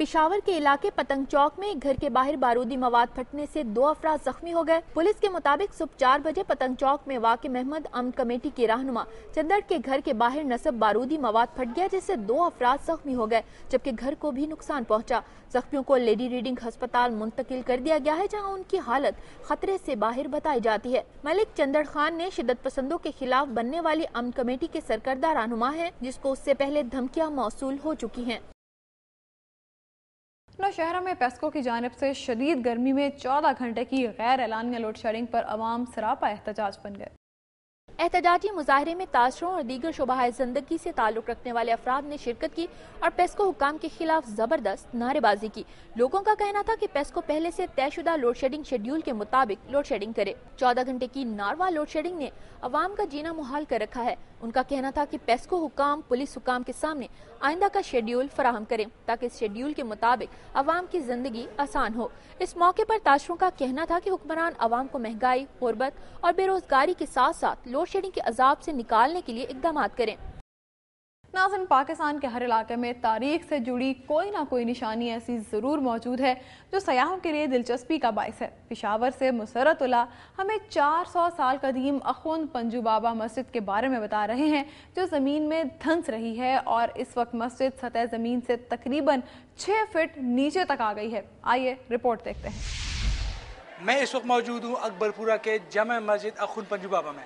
پشاور کے علاقے پتنگ چوک میں گھر کے باہر بارودی مواد پھٹنے سے 2 افراد زخمی ہو گئے۔ پولیس کے مطابق صبح 4 بجے پتنگ چوک میں واقع محمد امن کمیٹی کے رہنما چندر کے گھر کے باہر نصب بارودی مواد پھٹ گیا، جس سے 2 افراد زخمی ہو گئے، جبکہ گھر کو بھی نقصان پہنچا۔ زخمیوں کو لیڈی ریڈنگ ہسپتال منتقل کر دیا گیا ہے، جہاں ان کی حالت خطرے سے باہر بتائی جاتی ہے۔ ملک چندر خان نے شدت پسندوں کے خلاف بننے والی امن کمیٹی کے سرکردہ رہنما ہیں، جس کو اس سے پہلے دھمکیاں موصول ہو چکی ہیں۔ نوشہرہ میں پیسکو کی جانب سے شدید گرمی میں 14 گھنٹے کی غیر اعلانیہ لوڈ شیڈنگ پر عوام سراپا احتجاج بن گئے۔ احتجاجی مظاہرے میں تاثروں اور دیگر شعبہ زندگی سے تعلق رکھنے والے افراد نے شرکت کی اور پیسکو حکام کے خلاف زبردست نعرے بازی کی۔ لوگوں کا کہنا تھا کہ پیسکو پہلے سے طے شدہ لوڈ شیڈنگ شیڈیول کے مطابق لوڈ شیڈنگ کرے۔ 14 گھنٹے کی ناروا لوڈ شیڈنگ نے عوام کا جینا محال کر رکھا ہے۔ ان کا کہنا تھا کہ پیسکو حکام پولیس حکام کے سامنے آئندہ کا شیڈیول فراہم کریں تاکہ اس شیڈیول کے مطابق عوام کی زندگی آسان ہو۔ اس موقع پر تاثروں کا کہنا تھا کہ حکمران عوام کو مہنگائی، غربت اور بے روزگاری کے ساتھ ساتھ لوڈ شیڈنگ کے عذاب سے نکالنے کے لیے اقدامات کریں۔ ناظرین، پاکستان کے ہر علاقے میں تاریخ سے جڑی کوئی نہ کوئی نشانی ایسی ضرور موجود ہے جو سیاحوں کے لیے دلچسپی کا باعث ہے۔ پشاور سے مسرت اللہ ہمیں 400 سال قدیم اخوند پنجو بابا مسجد کے بارے میں بتا رہے ہیں، جو زمین میں دھنس رہی ہے اور اس وقت مسجد سطح زمین سے تقریباً 6 فٹ نیچے تک آ گئی ہے۔ آئیے رپورٹ دیکھتے ہیں۔ میں اس وقت موجود ہوں اکبر پورہ کے جامع مسجد اخوند پنجو بابا میں،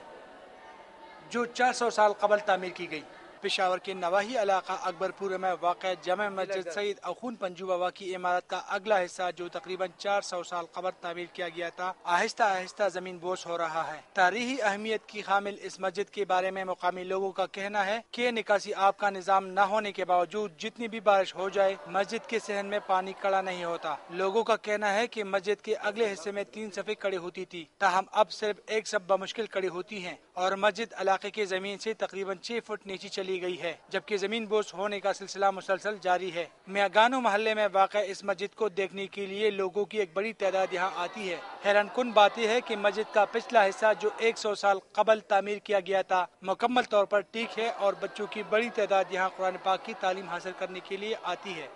جو 400 سال قبل تعمیر کی گئی۔ پشاور کے نواحی علاقہ اکبر پورہ میں واقع جامع مسجد سید اخوند پنجو بابا کی عمارت کا اگلا حصہ، جو تقریباً 400 سال قبل تعمیر کیا گیا تھا، آہستہ آہستہ زمین بوس ہو رہا ہے۔ تاریخی اہمیت کی حامل اس مسجد کے بارے میں مقامی لوگوں کا کہنا ہے کہ نکاسی آب کا نظام نہ ہونے کے باوجود جتنی بھی بارش ہو جائے مسجد کے صحن میں پانی کڑا نہیں ہوتا۔ لوگوں کا کہنا ہے کہ مسجد کے اگلے حصے میں 3 صفیں کڑی ہوتی تھی، تاہم اب صرف ایک صف بمشکل کڑی ہوتی ہیں اور مسجد علاقے کے زمین سے تقریباً 6 فٹ نیچے چلی گئی ہے، جبکہ زمین بوس ہونے کا سلسلہ مسلسل جاری ہے۔ میاگانو محلے میں واقع اس مسجد کو دیکھنے کے لیے لوگوں کی ایک بڑی تعداد یہاں آتی ہے۔ حیران کن بات یہ ہے کہ مسجد کا پچھلا حصہ، جو 100 سال قبل تعمیر کیا گیا تھا، مکمل طور پر ٹھیک ہے اور بچوں کی بڑی تعداد یہاں قرآن پاک کی تعلیم حاصل کرنے کے لیے آتی ہے۔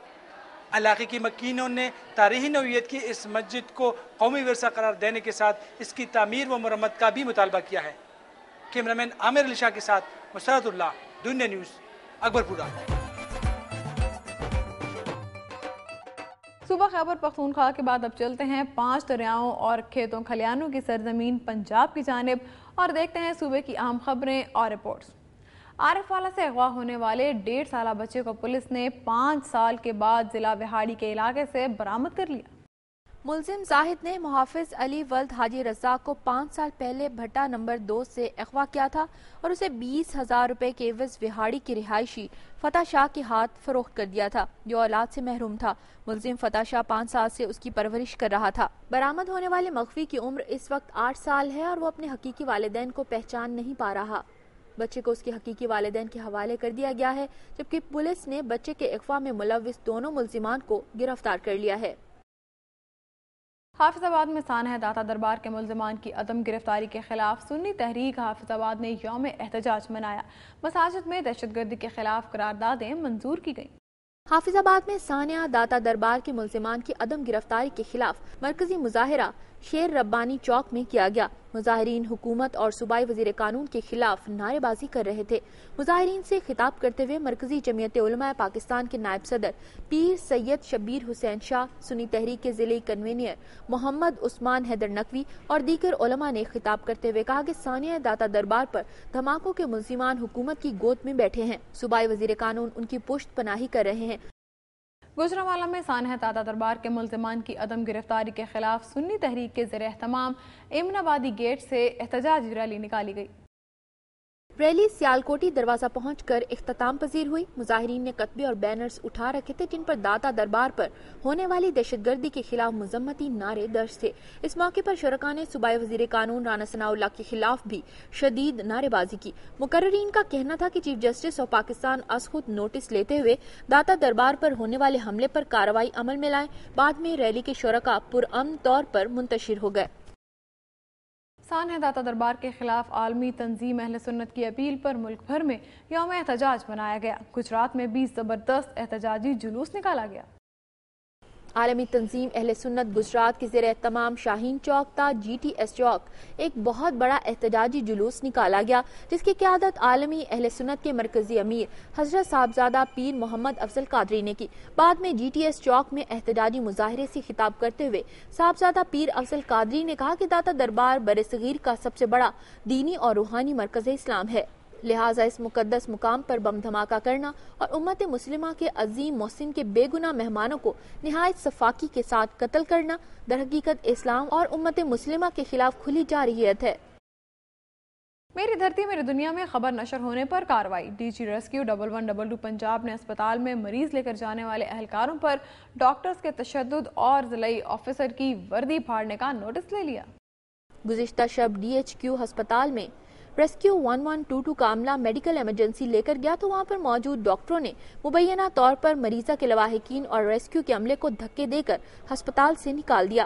علاقے کی مکینوں نے تاریخی نوعیت کی اس مسجد کو قومی ورثہ قرار دینے کے ساتھ اس کی تعمیر و مرمت کا بھی مطالبہ کیا ہے۔ کیمرامین عامر علی شاہ کے ساتھ مسرت اللہ، دنیا نیوز، اکبر پورہ۔ صوبہ خیبر پختونخوا کے بعد اب چلتے ہیں 5 دریاؤں اور کھیتوں کھلیانوں کی سرزمین پنجاب کی جانب اور دیکھتے ہیں صوبے کی اہم خبریں اور رپورٹس۔ عارف والا سے اغوا ہونے والے 1.5 سالہ بچے کو پولیس نے 5 سال کے بعد ضلع وہاڑی کے علاقے سے برآمد کر لیا۔ ملزم زاہد نے محافظ علی ولد حاجی رزاق کو 5 سال پہلے بھٹا نمبر 2 سے اغوا کیا تھا اور اسے 20,000 روپے کے عوض وہاڑی کی رہائشی فتح شاہ کے ہاتھ فروخت کر دیا تھا، جو اولاد سے محروم تھا۔ ملزم فتح شاہ 5 سال سے اس کی پرورش کر رہا تھا۔ برآمد ہونے والے مغوی کی عمر اس وقت 8 سال ہے اور وہ اپنے حقیقی والدین کو پہچان نہیں پا رہا۔ بچے کو اس کے حقیقی والدین کے حوالے کر دیا گیا ہے، جبکہ پولیس نے بچے کے اغوا میں ملوث دونوں ملزمان کو گرفتار کر لیا ہے۔ حافظ آباد میں سانحہ داتا دربار کے ملزمان کی عدم گرفتاری کے خلاف سنی تحریک حافظ آباد نے یوم احتجاج منایا۔ مساجد میں دہشت گردی کے خلاف قراردادیں منظور کی گئیں۔ حافظ آباد میں سانحہ داتا دربار کے ملزمان کی عدم گرفتاری کے خلاف مرکزی مظاہرہ شیر ربانی چوک میں کیا گیا۔ مظاہرین حکومت اور صوبائی وزیر قانون کے خلاف نعرے بازی کر رہے تھے۔ مظاہرین سے خطاب کرتے ہوئے مرکزی جمعیت علماء پاکستان کے نائب صدر پیر سید شبیر حسین شاہ، سنی تحریک کے ضلعی کنوینر محمد عثمان حیدر نقوی اور دیگر علماء نے خطاب کرتے ہوئے کہا کہ سانحہ داتا دربار پر دھماکوں کے ملزمان حکومت کی گود میں بیٹھے ہیں، صوبائی وزیر قانون ان کی پشت پناہی کر رہے ہیں۔ گجرانوالہ میں سانحہ داتا دربار کے ملزمان کی عدم گرفتاری کے خلاف سنی تحریک کے زیر اہتمام امن آبادی گیٹ سے احتجاجی ریلی نکالی گئی۔ ریلی سیالکوٹی دروازہ پہنچ کر اختتام پذیر ہوئی۔ مظاہرین نے کتبے اور بینرز اٹھا رکھے تھے جن پر داتا دربار پر ہونے والی دہشت گردی کے خلاف مذمتی نعرے درج تھے۔ اس موقع پر شرکاء نے صوبائی وزیر قانون رانا ثناء اللہ کے خلاف بھی شدید نعرے بازی کی۔ مقررین کا کہنا تھا کہ چیف جسٹس آف پاکستان از خود نوٹس لیتے ہوئے داتا دربار پر ہونے والے حملے پر کارروائی عمل میں لائیں۔ بعد میں ریلی کے شرکاء پرامن طور پر منتشر ہو گئے۔ سانحہ داتا دربار کے خلاف عالمی تنظیم اہل سنت کی اپیل پر ملک بھر میں یوم احتجاج منایا گیا۔ گجرات میں بھی زبردست احتجاجی جلوس نکالا گیا۔ عالمی تنظیم اہل سنت گجرات کے زیر اہتمام شاہین چوک تا GTS چوک ایک بہت بڑا احتجاجی جلوس نکالا گیا، جس کی قیادت عالمی اہل سنت کے مرکزی امیر حضرت صاحبزادہ پیر محمد افضل قادری نے کی۔ بعد میں GTS چوک میں احتجاجی مظاہرے سے خطاب کرتے ہوئے صاحبزادہ پیر افضل قادری نے کہا کہ داتا دربار برصغیر کا سب سے بڑا دینی اور روحانی مرکز اسلام ہے، لہٰذا اس مقدس مقام پر بم دھماکہ کرنا اور امت مسلمہ کے عظیم محسن کے بے گناہ مہمانوں کو نہایت صفاقی کے ساتھ قتل کرنا در حقیقت اسلام اور امت مسلمہ کے خلاف کھلی جارحیت ہے۔ میری دھرتی میری دنیا میں خبر نشر ہونے پر کارروائی۔ DG ریسکیو 1122 پنجاب نے اسپتال میں مریض لے کر جانے والے اہلکاروں پر ڈاکٹرز کے تشدد اور ضلعی آفیسر کی وردی پھاڑنے کا نوٹس لے لیا۔ گزشتہ شب DHQ ہسپتال میں ریسکیو 1122 کا عملہ میڈیکل ایمرجنسی لے کر گیا تو وہاں پر موجود ڈاکٹروں نے مبینہ طور پر مریضہ کے لواحقین اور ریسکیو کے عملے کو دھکے دے کر ہسپتال سے نکال دیا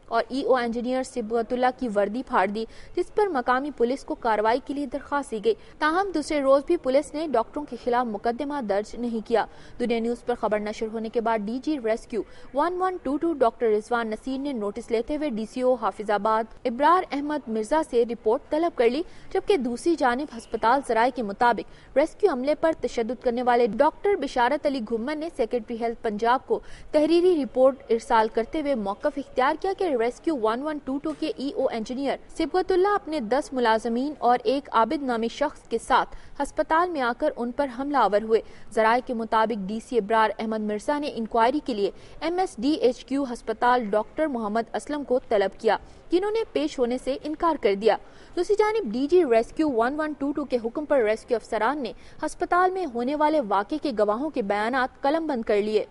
اور EO انجینئر صبغت اللہ کی وردی پھاڑ دی، جس پر مقامی پولیس کو کارروائی کے لیے درخواست دی گئی۔ تاہم دوسرے روز بھی پولیس نے ڈاکٹروں کے خلاف مقدمہ درج نہیں کیا۔ دنیا نیوز پر خبر نشر ہونے کے بعد DG ریسکیو 1122 ڈاکٹر رضوان نصیر نے نوٹس لیتے ہوئے DCO حافظ آباد ابرار احمد مرزا سے رپورٹ طلب کر لی، جبکہ دوسری جانب ہسپتال ذرائع کے مطابق ریسکیو عملے پر تشدد کرنے والے ڈاکٹر بشارت علی گھمن نے سیکرٹری ہیلتھ پنجاب کو تحریری رپورٹ ارسال کرتے ہوئے موقف اختیار کیا کہ ریسکیو 1122 کے EO انجینئر صبغت اللہ اپنے 10 ملازمین اور ایک عابد نامی شخص کے ساتھ ہسپتال میں آ کر ان پر حملہ آور ہوئے۔ ذرائع کے مطابق DC ابرار احمد مرزا نے انکوائری کے لیے MSDHQ ہسپتال ڈاکٹر محمد اسلم کو طلب کیا، جنہوں نے پیش ہونے سے انکار کر دیا۔ دوسری جانب DG ریسکیو 1122 کے حکم پر ریسکیو افسران نے ہسپتال میں ہونے والے واقعے کے گواہوں کے بیانات قلم بند کر لیے۔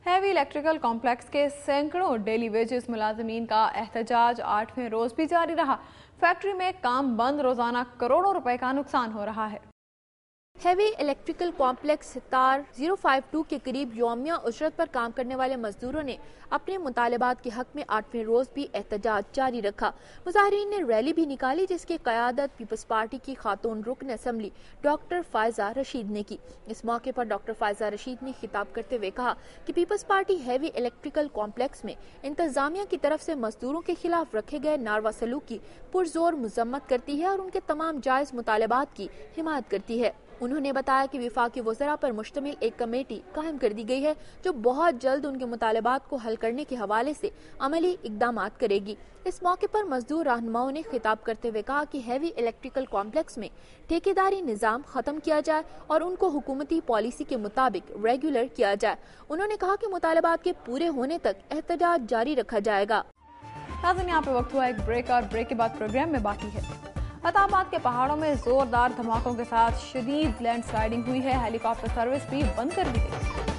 ہیوی الیکٹریکل کمپلیکس کے سینکڑوں ڈیلی ویجز ملازمین کا احتجاج 8ویں روز بھی جاری رہا۔ فیکٹری میں کام بند، روزانہ کروڑوں روپے کا نقصان ہو رہا ہے۔ ہیوی الیکٹریکل کمپلیکس ستار 052 کے قریب یومیہ اجرت پر کام کرنے والے مزدوروں نے اپنے مطالبات کے حق میں 8ویں روز بھی احتجاج جاری رکھا۔ مظاہرین نے ریلی بھی نکالی، جس کی قیادت پیپلز پارٹی کی خاتون رکن اسمبلی ڈاکٹر فائزہ رشید نے کی۔ اس موقع پر ڈاکٹر فائزہ رشید نے خطاب کرتے ہوئے کہا کہ peoples party heavy electrical complex میں انتظامیہ کی طرف سے مزدوروں کے خلاف رکھے گئے ناروا سلوک کی پرزور مذمت کرتی ہے اور ان کے تمام جائز مطالبات کی حمایت کرتی ہے۔ انہوں نے بتایا کہ وفاقی وزراء پر مشتمل ایک کمیٹی قائم کر دی گئی ہے جو بہت جلد ان کے مطالبات کو حل کرنے کے حوالے سے عملی اقدامات کرے گی۔ اس موقع پر مزدور رہنماؤں نے خطاب کرتے ہوئے کہا کہ ہیوی الیکٹریکل کمپلیکس میں ٹھیکیداری نظام ختم کیا جائے اور ان کو حکومتی پالیسی کے مطابق ریگولر کیا جائے۔ انہوں نے کہا کہ مطالبات کے پورے ہونے تک احتجاج جاری رکھا جائے گا۔ ناظرین، یہاں پہ وقت ہوا ایک بریک، اور بریک کے بعد پروگرام میں باقی ہے۔ عطا آباد کے پہاڑوں میں زوردار دھماکوں کے ساتھ شدید لینڈ سلائیڈنگ ہوئی ہے، ہیلی کاپٹر سروس بھی بند کر دی گئی۔